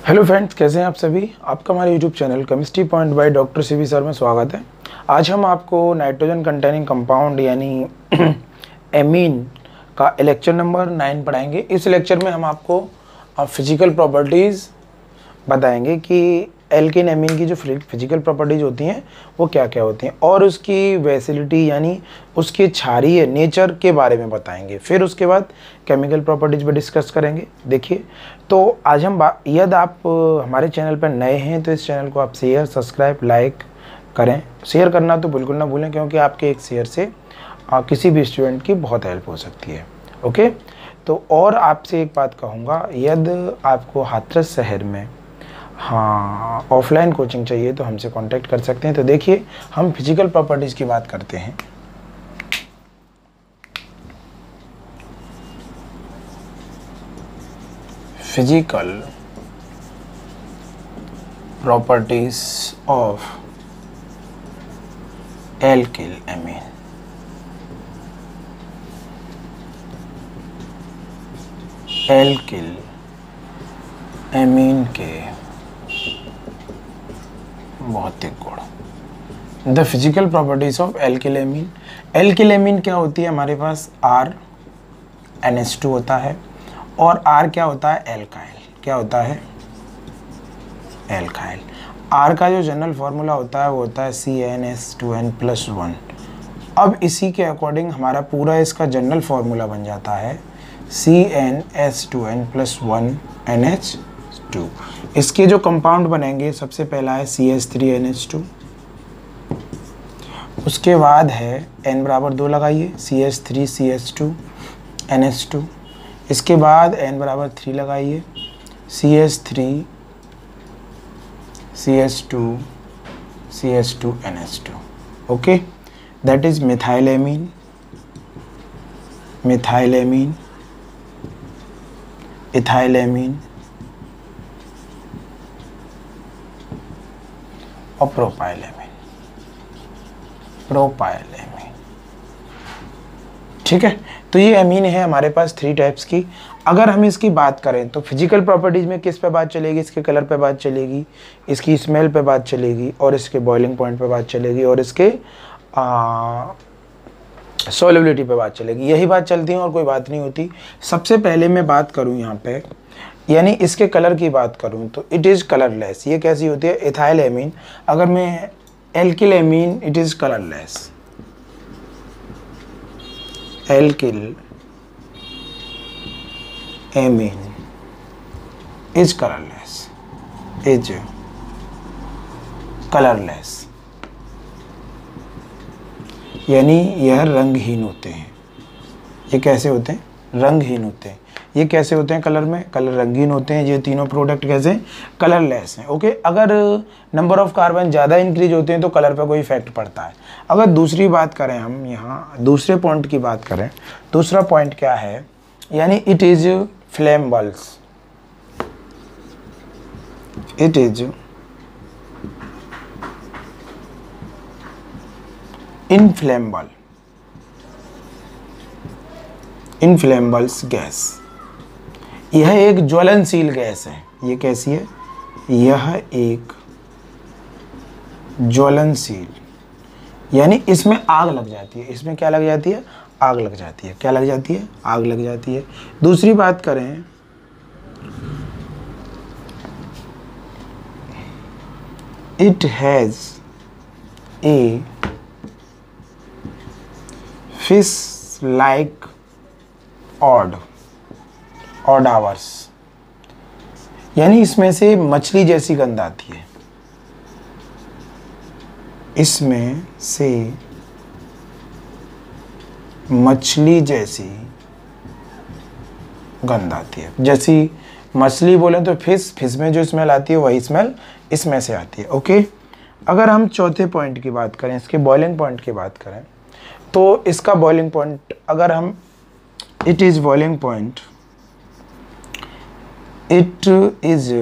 Hello friends, कैसे हैं आप सभी। आपका हमारे YouTube channel chemistry point by doctor CV sir में स्वागत है। आज हम आपको नाइट्रोजन कंटेनिंग कंपाउंड यानी एमीन का लेक्चर नंबर 9 पढ़ाएंगे। इस लेक्चर में हम आपको फिजिकल प्रॉपर्टीज़ बताएंगे कि एल्केन एमीन की जो फिजिकल प्रॉपर्टीज़ होती हैं वो क्या क्या होती हैं और उसकी वैसिलिटी यानी उसके क्षारीय नेचर के बारे में बताएंगे। फिर उसके बाद केमिकल प्रॉपर्टीज़ पर डिस्कस करेंगे। देखिए, तो आज हम यदि आप हमारे चैनल पर नए हैं तो इस चैनल को आप शेयर, सब्सक्राइब, लाइक करें। शेयर करना तो बिल्कुल ना भूलें, क्योंकि आपके एक शेयर से किसी भी स्टूडेंट की बहुत हेल्प हो सकती है। ओके, तो और आपसे एक बात कहूँगा, यदि आपको हाथरस शहर में ऑफलाइन कोचिंग चाहिए तो हमसे कांटेक्ट कर सकते हैं। तो देखिए, हम फिजिकल प्रॉपर्टीज़ की बात करते हैं। Physical properties of alkyl amine. Alkyl amine के भौतिक गुण। The physical properties of alkyl amine. Alkyl amine क्या होती है, हमारे पास NH2 होता है और R क्या होता है, एल्काइल। क्या होता है, एल्काइल। R का जो जनरल फार्मूला होता है वो होता है CnH2n+1। अब इसी के अकॉर्डिंग हमारा पूरा इसका जनरल फार्मूला बन जाता है CnH2n+1 NH2। इसके जो कंपाउंड बनेंगे, सबसे पहला है CH3NH2, उसके बाद है n बराबर 2 लगाइए CH3CH2 NH2, इसके बाद n बराबर 3 लगाइए CH3 CH2 CH2 NH2। Okay, that is methylamine, methylamine, ethylamine और प्रोपाइलेमीन, प्रोपाइलेमीन। ठीक है, तो ये एमीन है हमारे पास 3 टाइप्स की। अगर हम इसकी बात करें तो फिजिकल प्रॉपर्टीज़ में किस पे बात चलेगी, इसके कलर पे बात चलेगी, इसकी स्मेल पे बात चलेगी और इसके बॉइलिंग पॉइंट पे बात चलेगी और इसके सॉल्युबिलिटी पे बात चलेगी। यही बात चलती है और कोई बात नहीं होती। सबसे पहले मैं बात करूं यहाँ पे, यानी इसके कलर की बात करूं तो इट इज़ कलरलेस। ये कैसी होती है, इथाइल एमीन। अगर मैं alkyl amine, it is colourless. Alkyl amine is colourless, is colourless, यानी यह रंगहीन होते हैं। ये कैसे होते हैं, रंगहीन होते हैं। ये कैसे होते हैं, कलर में, कलर रंगीन होते हैं। ये तीनों प्रोडक्ट कैसे, कलरलेस हैं। ओके, अगर नंबर ऑफ कार्बन ज़्यादा इंक्रीज होते हैं तो कलर पर कोई इफेक्ट पड़ता है। अगर दूसरी बात करें, हम यहाँ दूसरे पॉइंट की बात करें, दूसरा पॉइंट क्या है, यानी it is flammables, it is inflammable, inflammables gas. यह एक ज्वलनशील गैस है। ये कैसी है, यह एक ज्वलनशील, यानी इसमें आग लग जाती है। इसमें क्या लग जाती है, आग लग जाती है। क्या लग जाती है, आग लग जाती है। दूसरी बात करें, it has a fish like odours, यानी इसमें से मछली जैसी गंध आती है। इसमें से मछली जैसी गंध आती है। जैसी मछली बोले तो फिश, फिश में जो स्मेल आती है वही स्मेल इसमें से आती है। ओके, अगर हम चौथे पॉइंट की बात करें, इसके बॉइलिंग पॉइंट की बात करें, तो इसका बॉइलिंग पॉइंट अगर हम, it is boiling point, it is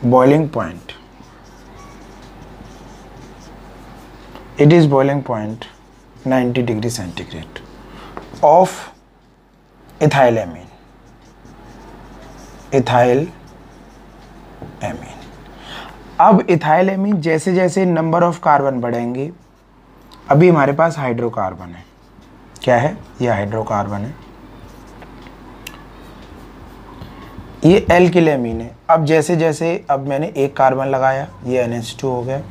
boiling point, it is boiling point 90 degree centigrade of ethylamine. Ethyl amine. अब इथाइल एमीन जैसे जैसे नंबर ऑफ कार्बन बढ़ेंगे, अभी हमारे पास हाइड्रोकार्बन है, क्या है ये हाइड्रोकार्बन है, ये एल्किल एमीन है। अब जैसे जैसे अब मैंने एक कार्बन लगाया, ये NH2 हो गया।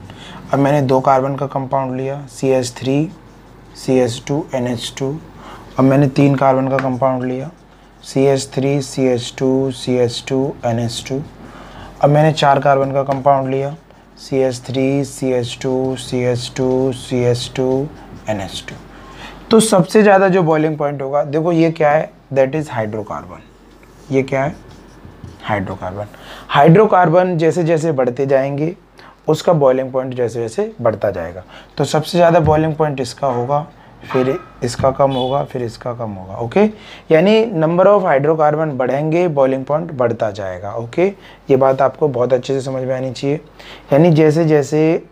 अब मैंने 2 कार्बन का कंपाउंड लिया, CH3 CH2 NH2। अब मैंने 3 कार्बन का कंपाउंड लिया, CH3 CH2 CH2 NH2। अब मैंने 4 कार्बन का कंपाउंड लिया, CH3 CH2 CH2 CH2 NH2। तो सबसे ज़्यादा जो बॉइलिंग पॉइंट होगा, देखो ये क्या है, दैट इज़ हाइड्रोकार्बन। ये क्या है, हाइड्रोकार्बन। हाइड्रोकार्बन जैसे जैसे बढ़ते जाएंगे, उसका बॉइलिंग पॉइंट जैसे जैसे बढ़ता जाएगा। तो सबसे ज़्यादा बॉइलिंग पॉइंट इसका होगा, फिर इसका कम होगा, फिर इसका कम होगा। ओके, यानी नंबर ऑफ हाइड्रोकार्बन बढ़ेंगे, बॉइलिंग पॉइंट बढ़ता जाएगा। ओके, ये बात आपको बहुत अच्छे से समझ में आनी चाहिए। यानी जैसे जैसे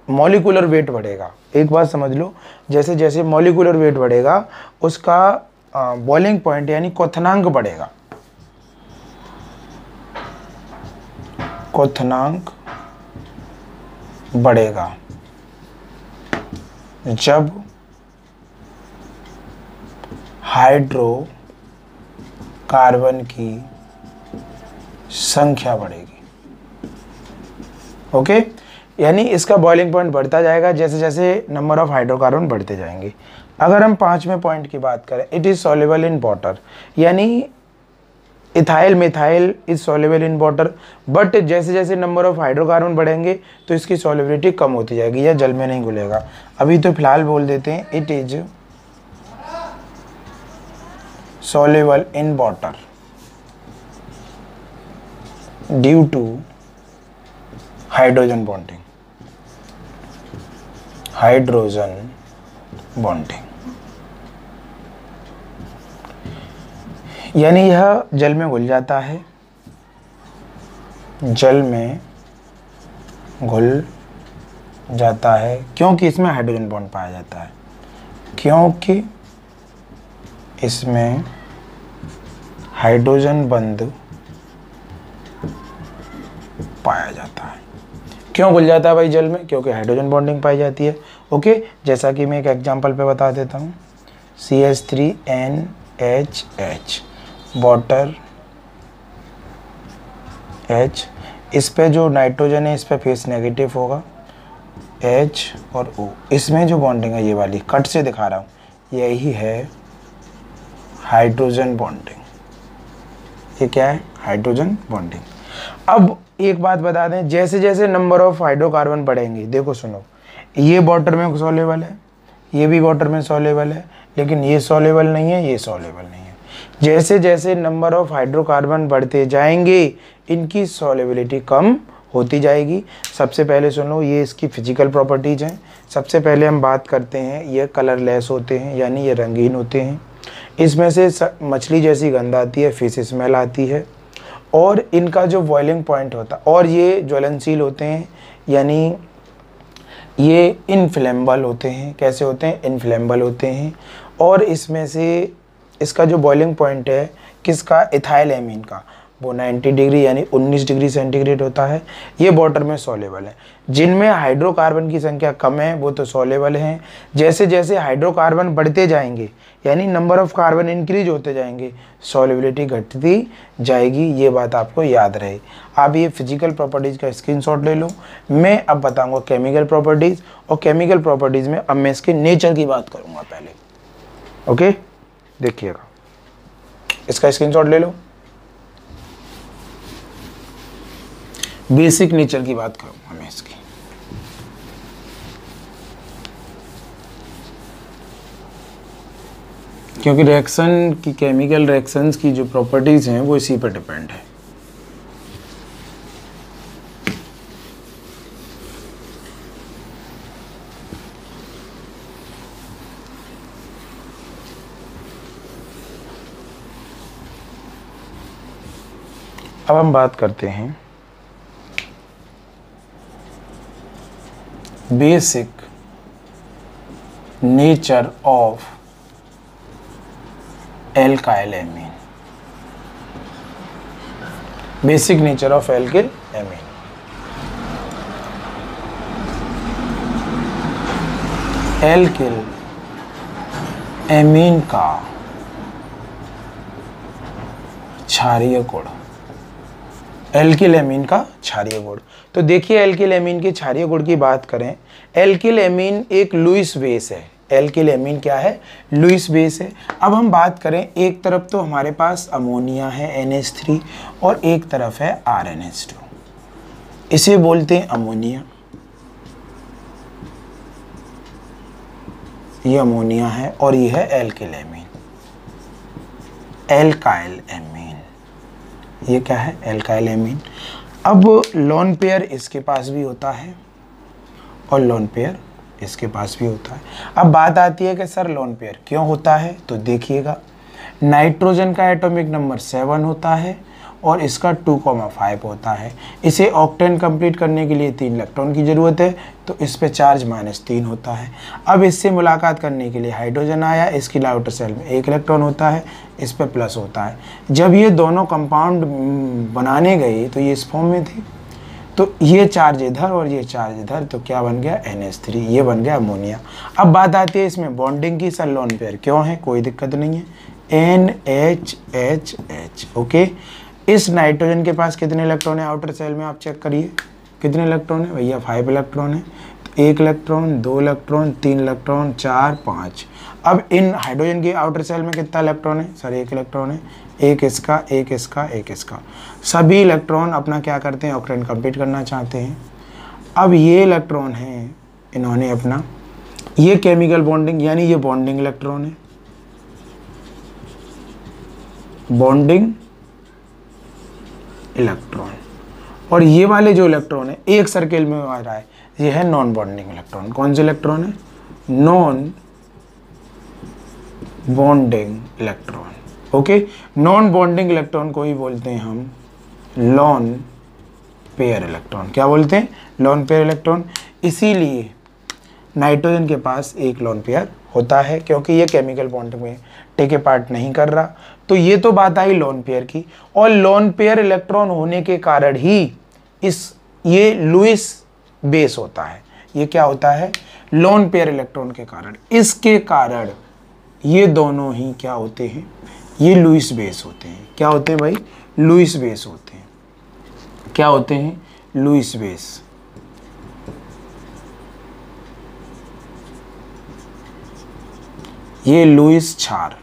मॉलिक्यूलर वेट बढ़ेगा, एक बात समझ लो, जैसे जैसे मॉलिक्यूलर वेट बढ़ेगा, उसका बॉइलिंग पॉइंट यानी क्वथनांक बढ़ेगा। क्वथनांक बढ़ेगा जब हाइड्रोकार्बन की संख्या बढ़ेगी। ओके, यानी इसका बॉइलिंग पॉइंट बढ़ता जाएगा जैसे जैसे नंबर ऑफ हाइड्रोकार्बन बढ़ते जाएंगे। अगर हम 5वें पॉइंट की बात करें, it is soluble in water, यानी ethyl methyl is soluble in water, but जैसे जैसे नंबर ऑफ हाइड्रोकार्बन बढ़ेंगे तो इसकी सॉल्युबिलिटी कम होती जाएगी, या जल में नहीं घुलेगा। अभी तो फिलहाल बोल देते हैं it is soluble in water due to hydrogen bonding. Hydrogen bonding यानी यह जल में घुल जाता है, जल में घुल जाता है क्योंकि इसमें हाइड्रोजन बॉन्ड पाया जाता है, क्योंकि इसमें हाइड्रोजन बंध पाया जाता है। क्यों घुल जाता है भाई जल में? क्योंकि हाइड्रोजन बॉन्डिंग पाई जाती है। ओके, जैसा कि मैं एक एग्जांपल पे बता देता हूँ, CH3NHH वाटर H, इस पे जो नाइट्रोजन है इस पे फेस नेगेटिव होगा, H और O, इसमें जो बॉन्डिंग है ये वाली कट से दिखा रहा हूँ, यही है हाइड्रोजन बॉन्डिंग। ये क्या है? Hydrogen bonding. अब एक बात बता दें, जैसे जैसे नंबर ऑफ हाइड्रोकार्बन बढ़ेंगे, देखो सुनो, ये वाटर में सॉल्युबल है, ये भी वाटर में सॉल्युबल है, लेकिन ये सॉल्युबल नहीं है, ये सॉल्युबल नहीं है। जैसे जैसे नंबर ऑफ हाइड्रोकार्बन बढ़ते जाएंगे, इनकी सॉल्युबिलिटी कम होती जाएगी। सबसे पहले सुन लो, ये इसकी फिजिकल प्रॉपर्टीज हैं। सबसे पहले हम बात करते हैं, ये कलरलेस होते हैं, यानी ये रंगीन होते हैं। इसमें से मछली जैसी गंध आती है, फिश स्मेल आती है, और इनका जो बॉइलिंग पॉइंट होता है, और ये ज्वलनशील होते हैं, यानी ये इनफ्लेमेबल होते हैं। कैसे होते हैं? इनफ्लेमेबल होते हैं। और इसमें से इसका जो बॉइलिंग पॉइंट है किसका? इथाइल एमीन का, वो 90 डिग्री यानी 19 डिग्री सेंटीग्रेड होता है। ये वाटर में सॉल्युबल है। जिनमें हाइड्रोकार्बन की संख्या कम है वो तो सॉल्युबल हैं। जैसे जैसे हाइड्रोकार्बन बढ़ते जाएंगे, यानी नंबर ऑफ कार्बन इंक्रीज होते जाएंगे, सॉल्युबिलिटी घटती जाएगी। ये बात आपको याद रहे। आप ये फिजिकल प्रॉपर्टीज़ का स्क्रीनशॉट ले लो। मैं अब बताऊंगा केमिकल प्रॉपर्टीज़, और केमिकल प्रॉपर्टीज़ में अब मैं इसके नेचर की बात करूँगा पहले। ओके, देखिएगा, इसका स्क्रीनशॉट ले लो। बेसिक नेचर की बात करूंगा मैं इसकी। क्योंकि रिएक्शन की, केमिकल रिएक्शंस की जो प्रॉपर्टीज हैं वो इसी पर डिपेंड है। अब हम बात करते हैं basic nature of alkyl amine. Basic nature of alkyl amine. Alkyl amine का क्षारीय गुण, एल्किल एमीन का क्षारीय गुण। तो देखिए एल्किल एमीन के क्षारीय गुण की बात करें, एल्किल एमीन एक लुईस बेस है। एल्किल एमीन क्या है? लुईस बेस है। अब हम बात करें, एक तरफ तो हमारे पास अमोनिया है NH3 और एक तरफ है RNH2, इसे बोलते हैं अमोनिया, ये अमोनिया है और ये है एल्किल एमीन, एल्काइल एमीन, ये क्या है? Alkyl amine. अब लोन पेयर इसके पास भी होता है और लोन पेयर इसके पास भी होता है। अब बात आती है कि सर लोन पेयर क्यों होता है? तो देखिएगा, नाइट्रोजन का एटॉमिक नंबर 7 होता है और इसका 2,5 होता है। इसे ऑक्टेन कंप्लीट करने के लिए 3 इलेक्ट्रॉन की ज़रूरत है, तो इस पे चार्ज -3 होता है। अब इससे मुलाकात करने के लिए हाइड्रोजन आया, इसकी आउटर सेल में 1 इलेक्ट्रॉन होता है, इस पे प्लस होता है। जब ये दोनों कंपाउंड बनाने गए तो ये इस फॉर्म में थे, तो ये चार्ज इधर और ये चार्ज इधर, तो क्या बन गया? NH3, ये बन गया अमोनिया। अब बात आती है इसमें बॉन्डिंग की, सर लोन पेयर क्यों है? कोई दिक्कत नहीं है, NHHH। ओके, इस नाइट्रोजन के पास कितने इलेक्ट्रॉन है आउटर सेल में? आप चेक करिए कितने इलेक्ट्रॉन है भैया? 5 इलेक्ट्रॉन है। तो 1 इलेक्ट्रॉन, 2 इलेक्ट्रॉन, 3 इलेक्ट्रॉन, 4, 5। अब इन हाइड्रोजन के आउटर सेल में कितना इलेक्ट्रॉन है? सर 1 इलेक्ट्रॉन है, एक इसका, एक इसका, एक इसका। सभी इलेक्ट्रॉन अपना क्या करते हैं? ऑक्टेन कंप्लीट करना चाहते हैं। अब ये इलेक्ट्रॉन है, इन्होंने अपना, ये केमिकल बॉन्डिंग यानी ये बॉन्डिंग इलेक्ट्रॉन है, बॉन्डिंग इलेक्ट्रॉन। और ये वाले जो इलेक्ट्रॉन है एक सर्किल में आ रहा है, ये है नॉन बॉन्डिंग इलेक्ट्रॉन। कौन से इलेक्ट्रॉन है? Non bonding electron. Okay, non bonding electron को ही बोलते हैं हम लोन पेयर इलेक्ट्रॉन। क्या बोलते हैं? Lone pair electron. इसीलिए नाइट्रोजन के पास एक लोन पेयर होता है, क्योंकि ये केमिकल बॉन्ड में टेक पार्ट नहीं कर रहा। तो ये तो बात आई लोन पेयर की, और लोन पेयर इलेक्ट्रॉन होने के कारण ही ये लुईस बेस होता है। ये क्या होता है? लोन पेयर इलेक्ट्रॉन के कारण, इसके कारण ये दोनों ही क्या होते हैं? ये लुईस बेस होते हैं। क्या होते हैं भाई? लुईस बेस होते हैं। क्या होते हैं? Lewis base. ये लुईस क्षार,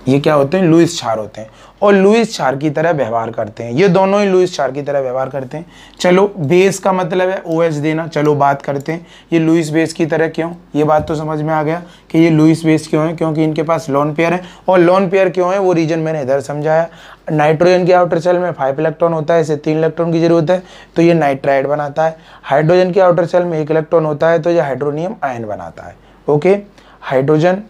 ये क्या होते हैं? लुईस क्षार होते हैं और लुईस क्षार की तरह व्यवहार करते हैं। ये दोनों ही लुईस क्षार की तरह व्यवहार करते हैं। चलो, बेस का मतलब है OH देना। चलो बात करते हैं ये लुईस बेस की तरह क्यों। ये बात तो समझ में आ गया कि ये लुईस बेस क्यों है, क्योंकि इनके पास लोन पेयर है। और लोन पेयर क्यों है वो रीजन मैंने इधर समझाया। नाइट्रोजन के आउटर सेल में 5 इलेक्ट्रॉन होता है, इसे 3 इलेक्ट्रॉन की जरूरत है, तो ये नाइट्राइड बनाता है। हाइड्रोजन के आउटर सेल में 1 इलेक्ट्रॉन होता है, तो ये हाइड्रोनियम आयन बनाता है। ओके, हाइड्रोजन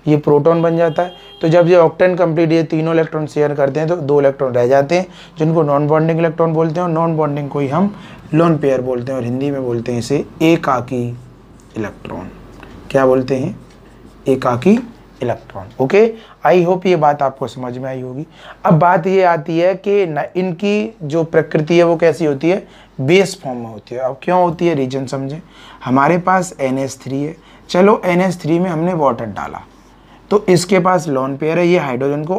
ये प्रोटॉन बन जाता है। तो जब ये ऑक्टेन कंप्लीट ये तीनों इलेक्ट्रॉन शेयर करते हैं तो 2 इलेक्ट्रॉन रह जाते हैं, जिनको नॉन बॉन्डिंग इलेक्ट्रॉन बोलते हैं। और नॉन बॉन्डिंग को ही हम लोन पेयर बोलते हैं और हिंदी में बोलते हैं इसे एकाकी इलेक्ट्रॉन। क्या बोलते हैं? एकाकी इलेक्ट्रॉन। ओके, आई होप ये बात आपको समझ में आई होगी। अब बात ये आती है कि इनकी जो प्रकृति है वो कैसी होती है? बेस फॉर्म में होती है। अब क्यों होती है, रीजन समझें। हमारे पास NH3 है, चलो NH3 में हमने वाटर डाला, तो इसके पास लोन पेयर है, ये हाइड्रोजन को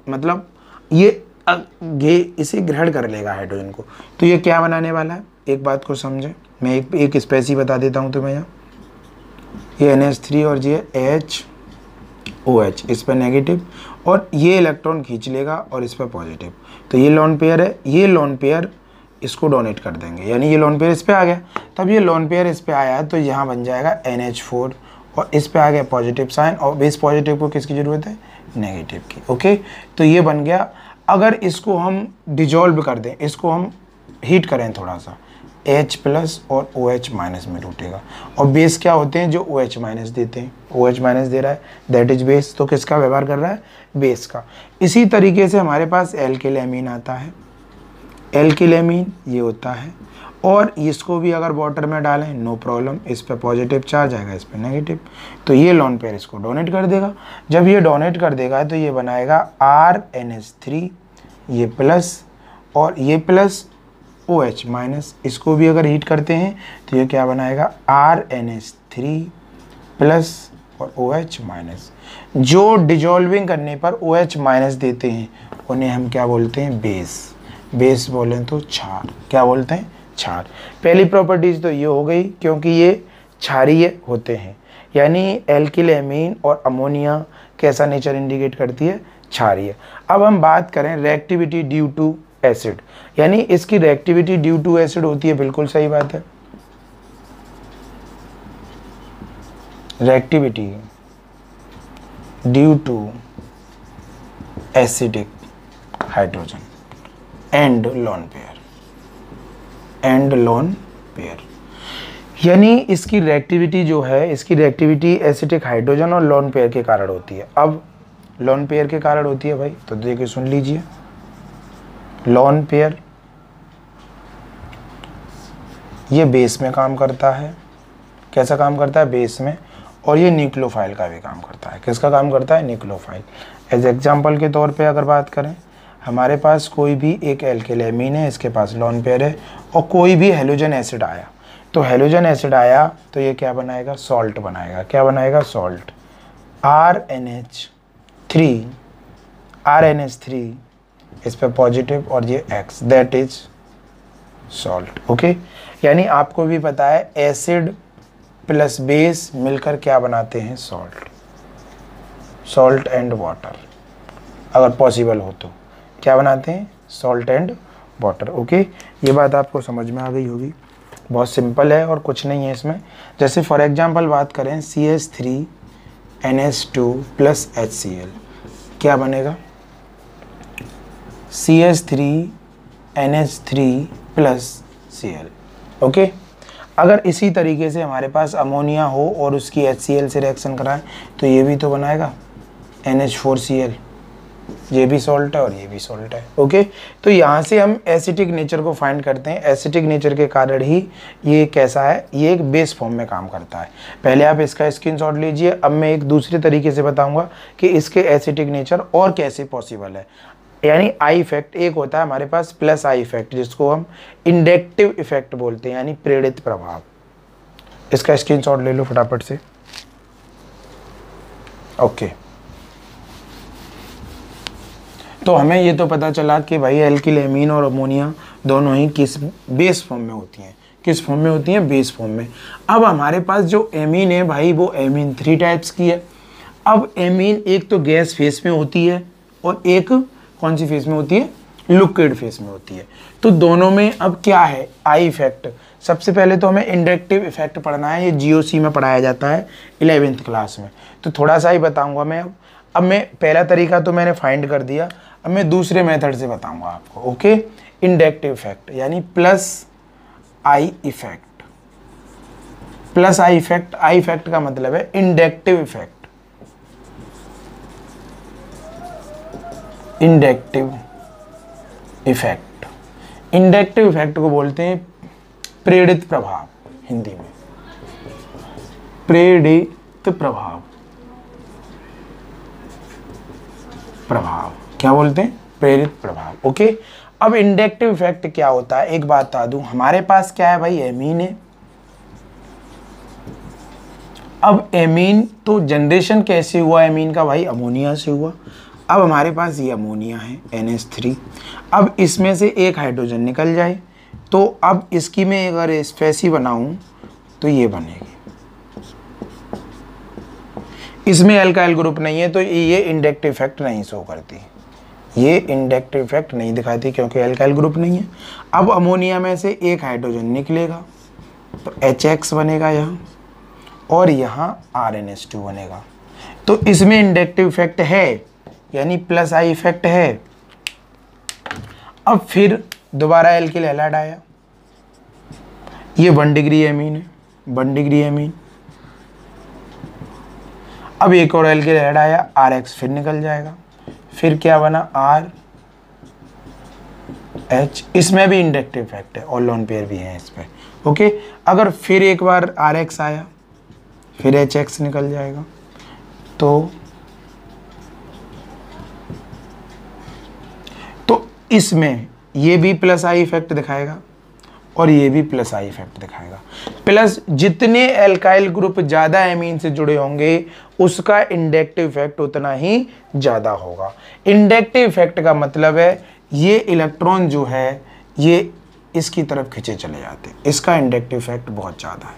मतलब ये इसे ग्रहण कर लेगा हाइड्रोजन को। तो ये क्या बनाने वाला है? एक बात को समझें, मैं एक स्पेसी बता देता हूँ तुम्हें। यहाँ ये NH3 और ये HOH, इस पर नेगेटिव, और ये इलेक्ट्रॉन खींच लेगा और इस पर पॉजिटिव। तो ये लोन पेयर है, ये लोन पेयर इसको डोनेट कर देंगे, यानी ये लोन पेयर इस पे आ गया। तब ये लोन पेयर इस पे आया तो यहाँ बन जाएगा NH4 और इस पे आ गया पॉजिटिव साइन, और बेस पॉजिटिव को किसकी ज़रूरत है? नेगेटिव की। ओके, तो ये बन गया। अगर इसको हम डिजॉल्व कर दें, इसको हम हीट करें थोड़ा सा, H+ और OH- में टूटेगा। और बेस क्या होते हैं? जो OH- देते हैं। OH- दे रहा है, दैट इज बेस। तो किसका व्यवहार कर रहा है? बेस का। इसी तरीके से हमारे पास एल्किल एमीन आता है। एल्किल एमीन ये होता है, और इसको भी अगर वाटर में डालें नो प्रॉब्लम, इस पे पॉजिटिव चार्ज आएगा, इस पे नेगेटिव। तो ये लोन पेयर इसको डोनेट कर देगा। जब ये डोनेट कर देगा तो ये बनाएगा RNH3 ये प्लस और ये प्लस OH माइनस, इसको भी अगर हीट करते हैं तो ये क्या बनाएगा RNH3 प्लस और OH माइनस। जो डिजॉल्विंग करने पर OH माइनस देते हैं उन्हें हम क्या बोलते हैं बेस। बेस बोलें तो क्षार, क्या बोलते हैं क्षार। पहली प्रॉपर्टीज तो ये हो गई क्योंकि ये क्षारीय होते हैं, यानी एल्किल एमीन और अमोनिया कैसा नेचर इंडिकेट करती है क्षारीय। अब हम बात करें रिएक्टिविटी ड्यू टू एसिड, यानी इसकी रिएक्टिविटी ड्यू टू एसिड होती है, बिल्कुल सही बात है। Reactivity due to acidic hydrogen and lone pair, यानी इसकी रिएक्टिविटी जो है, इसकी रिएक्टिविटी एसिटिक हाइड्रोजन और लोन पेयर के कारण होती है। अब लोन पेयर के कारण होती है भाई, तो देखिए सुन लीजिए। लोन पेयर ये बेस में काम करता है, कैसा काम करता है बेस में, और ये न्यूक्लियोफाइल का भी काम करता है। किसका काम करता है न्यूक्लियोफाइल। एज एग्जाम्पल के तौर पे अगर बात करें, हमारे पास कोई भी एक एल्किल एमीन है, इसके पास लोन पेयर है, और कोई भी हेलोजन एसिड आया, तो हेलोजन एसिड आया तो ये क्या बनाएगा सॉल्ट बनाएगा। क्या बनाएगा सॉल्ट। RNH3 इस पे पॉजिटिव और ये X, that is salt. Okay, यानी आपको भी पता है एसिड प्लस बेस मिलकर क्या बनाते हैं सॉल्ट। सॉल्ट एंड वाटर, अगर पॉसिबल हो तो क्या बनाते हैं सॉल्ट एंड वाटर। ओके, ये बात आपको समझ में आ गई होगी, बहुत सिंपल है और कुछ नहीं है इसमें। जैसे फॉर एग्जांपल बात करें CH3NH2 प्लस HCl, क्या बनेगा CH3NH3 प्लस Cl। ओके, अगर इसी तरीके से हमारे पास अमोनिया हो और उसकी HCl से रिएक्शन कराएं तो ये भी तो बनाएगा NH4Cl, ये भी सॉल्ट है और ये भी सॉल्ट है। ओके, तो यहाँ से हम एसिटिक नेचर को फाइंड करते हैं। एसिटिक नेचर के कारण ही ये कैसा है, ये एक बेस फॉर्म में काम करता है। पहले आप इसका स्क्रीनशॉट लीजिए, अब मैं एक दूसरे तरीके से बताऊंगा कि इसके एसिटिक नेचर और कैसे पॉसिबल है। यानी आई इफेक्ट एक होता है हमारे पास प्लस आई इफेक्ट, जिसको हम इंडक्टिव इफेक्ट बोलते हैं, यानी प्रेरित प्रभाव। इसका स्क्रीनशॉट ले लो फटाफट से। ओके, तो हमें ये तो पता चला कि भाई एल्किल एमीन और अमोनिया दोनों ही किस बेस फॉर्म में होती हैं। किस फॉर्म में होती हैं बेस फॉर्म में। अब हमारे पास जो एमीन है भाई वो एमीन 3 टाइप्स की है। अब एमीन एक तो गैस फेस में होती है और एक कौन सी फेस में होती है लिक्विड फेस में होती है। तो दोनों में अब क्या है आई इफेक्ट। सबसे पहले तो हमें इंडक्टिव इफेक्ट पढ़ना है, ये GOC में पढ़ाया जाता है 11th क्लास में, तो थोड़ा सा ही बताऊंगा मैं। अब मैं पहला तरीका तो मैंने फाइंड कर दिया, अब मैं दूसरे मेथड से बताऊंगा आपको। ओके, इंडक्टिव इफेक्ट यानी plus I effect. Plus I effect, I effect का मतलब है inductive effect. Inductive effect, inductive effect को बोलते हैं प्रेरित प्रभाव, हिंदी में प्रेरित प्रभाव। प्रभाव क्या बोलते हैं प्रेरित प्रभाव। ओके, अब इंडक्टिव इफेक्ट क्या होता है एक बात बता दूं, हमारे पास क्या है भाई एमीन है। अब एमीन तो जनरेशन कैसे हुआ एमीन का भाई अमोनिया से हुआ। अब हमारे पास ये अमोनिया है NH3, अब इसमें से एक हाइड्रोजन निकल जाए तो अब इसकी मैं अगर स्पेसी बनाऊं तो ये बनेगी। इसमें अल्काइल ग्रुप नहीं है तो ये इंडक्टिव इफेक्ट नहीं शो करती, ये इंडक्टिव इफेक्ट नहीं दिखाती क्योंकि अल्काइल ग्रुप नहीं है। अब अमोनिया में से एक हाइड्रोजन निकलेगा तो HX बनेगा यहाँ और यहाँ RNH2 बनेगा, तो इसमें इंडक्टिव इफेक्ट है यानी प्लस आई इफेक्ट है। अब फिर दोबारा एल्किल हैलाइड आया, ये 1 डिग्री एमीन है, 1 डिग्री एमीन। अब एक और एल्किल हैलाइड आया RX, फिर निकल जाएगा, फिर क्या बना RH, इसमें भी इंडक्टिव इफेक्ट है और लोन पेयर भी है इस पे। ओके, अगर फिर एक बार RX आया फिर HX निकल जाएगा, तो इसमें ये भी प्लस आई इफेक्ट दिखाएगा और ये भी प्लस आई इफेक्ट दिखाएगा। प्लस जितने एल्काइल ग्रुप ज़्यादा एमीन से जुड़े होंगे उसका इंडक्टिव इफेक्ट उतना ही ज़्यादा होगा। इंडक्टिव इफेक्ट का मतलब है ये इलेक्ट्रॉन जो है ये इसकी तरफ खींचे चले जाते हैं, इसका इंडक्टिव इफेक्ट बहुत ज़्यादा है।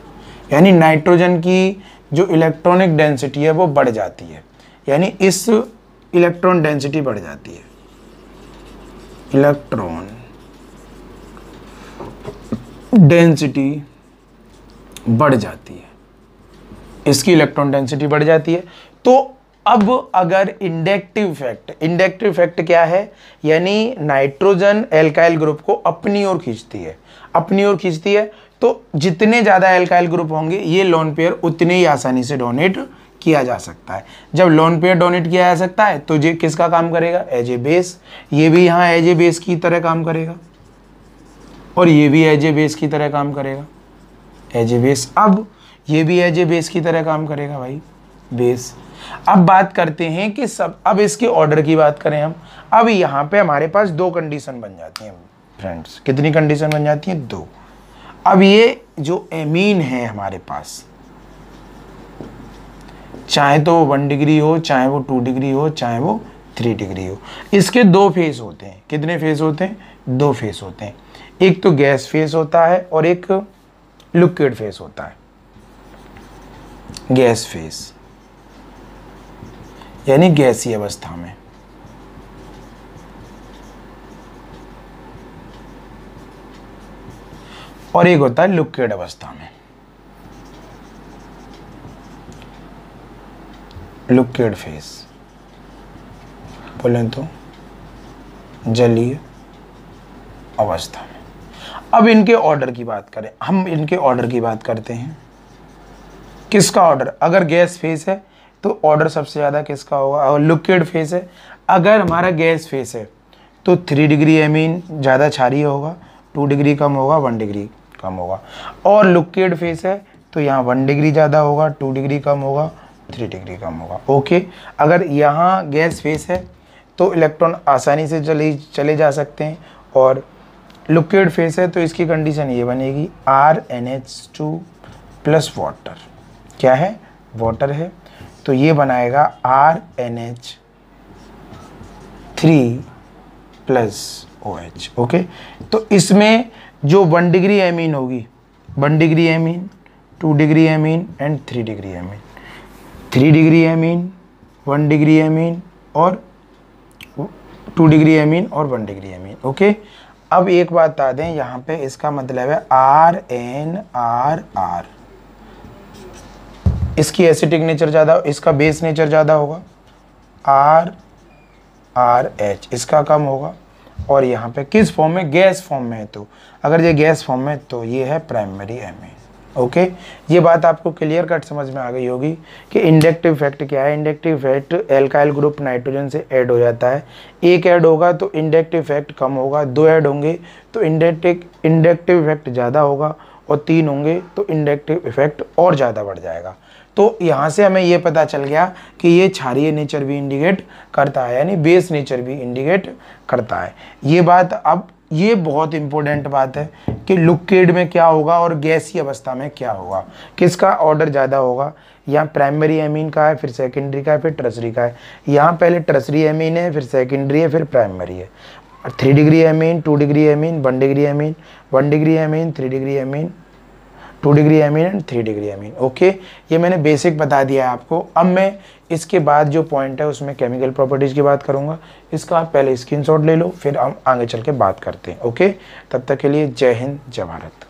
यानी नाइट्रोजन की जो इलेक्ट्रॉनिक डेंसिटी है वो बढ़ जाती है, यानी इस इलेक्ट्रॉन डेंसिटी बढ़ जाती है, इलेक्ट्रॉन डेंसिटी बढ़ जाती है, इसकी इलेक्ट्रॉन डेंसिटी बढ़ जाती है। तो अब अगर इंडक्टिव इफेक्ट क्या है, यानी नाइट्रोजन एल्काइल ग्रुप को अपनी ओर खींचती है, तो जितने ज़्यादा एल्काइल ग्रुप होंगे ये लोन पेयर उतने ही आसानी से डोनेट किया जा सकता है। जब लोन पेयर डोनेट किया जा सकता है तो ये किसका काम करेगा, एज ए बेस। ये भी यहाँ एज ए बेस की तरह काम करेगा और ये भी एज ए बेस की तरह काम करेगा, एज ए बेस। अब ये भी एज ए बेस की तरह काम करेगा भाई, बेस। अब बात करते हैं कि अब इसके ऑर्डर की बात करें हम। अब यहाँ पे हमारे पास दो कंडीशन बन जाती हैं फ्रेंड्स। कितनी कंडीशन बन जाती हैं, दो। अब ये जो एमीन है हमारे पास, चाहे तो 1 डिग्री हो, चाहे वो 2 डिग्री हो, चाहे वो 3 डिग्री हो, इसके दो फेस होते हैं। कितने फेस होते हैं, दो फेस होते हैं। एक तो गैस फेस होता है और एक लिक्विड फेस होता है। गैस फेस यानी गैसीय अवस्था में, और एक होता है लिक्विड अवस्था में, लिक्विड फेस बोलें तो जलीय अवस्था में। अब इनके ऑर्डर की बात करें, हम इनके ऑर्डर की बात करते हैं। किसका ऑर्डर, अगर गैस फेस है तो ऑर्डर सबसे ज़्यादा किसका होगा, और लिक्विड फेस है, अगर हमारा गैस फेस है तो 3 डिग्री एमीन ज़्यादा क्षारीय होगा, 2 डिग्री कम होगा, 1 डिग्री कम होगा। और लिक्विड फेस है तो यहाँ 1 डिग्री ज़्यादा होगा, 2 डिग्री कम होगा, 3 डिग्री कम होगा। ओके, अगर यहाँ गैस फेस है तो इलेक्ट्रॉन आसानी से चले जा सकते हैं, और लिक्विड फेस है तो इसकी कंडीशन ये बनेगी RnH2 प्लस वाटर। क्या है, वाटर है, तो ये बनाएगा RnH3 प्लस OH। ओके, तो इसमें जो 1 डिग्री एमीन होगी, 1 degree amine, 2 degree amine and 3 degree amine, 3 degree amine, 1 degree amine और 2 डिग्री एमीन और 1 डिग्री एमीन। ओके, अब एक बात बता दें, यहाँ पे इसका मतलब है RnRr, इसकी एसिटिक नेचर ज़्यादा, इसका बेस नेचर ज़्यादा होगा, RRH इसका कम होगा, और यहाँ पे किस फॉर्म में, गैस फॉर्म में है। तो अगर ये गैस फॉर्म में तो ये है प्राइमरी एमीन। ओके, ये बात आपको क्लियर कट समझ में आ गई होगी कि इंडक्टिव इफेक्ट क्या है। Inductive effect alkyl group nitrogen से ऐड हो जाता है, एक ऐड होगा तो इंडक्टिव इफेक्ट कम होगा, 2 ऐड होंगे तो इंडक्टिव इफेक्ट ज़्यादा होगा, और 3 होंगे तो इंडक्टिव इफेक्ट और ज़्यादा बढ़ जाएगा। तो यहाँ से हमें ये पता चल गया कि ये क्षारीय नेचर भी इंडिकेट करता है, यानी बेस नेचर भी इंडिकेट करता है। ये बात, अब ये बहुत इंपॉर्टेंट बात है कि लिक्विड में क्या होगा और गैसीय अवस्था में क्या होगा, किसका ऑर्डर ज़्यादा होगा। यहाँ प्राइमरी एमीन का है, फिर सेकेंडरी का है, फिर टर्सरी का है। यहाँ पहले टर्सरी एमीन है, फिर सेकेंडरी है, फिर प्राइमरी है। 3 degree amine, 2 degree amine, 1 degree amine, 1 degree amine, 3 degree amine, 2 degree amine and 3 degree amine. Okay, ये मैंने बेसिक बता दिया है आपको। अब मैं इसके बाद जो पॉइंट है उसमें केमिकल प्रॉपर्टीज़ की बात करूंगा। इसका आप पहले स्क्रीनशॉट ले लो, फिर हम आगे चल के बात करते हैं। ओके, तब तक के लिए जय हिंद, जय भारत।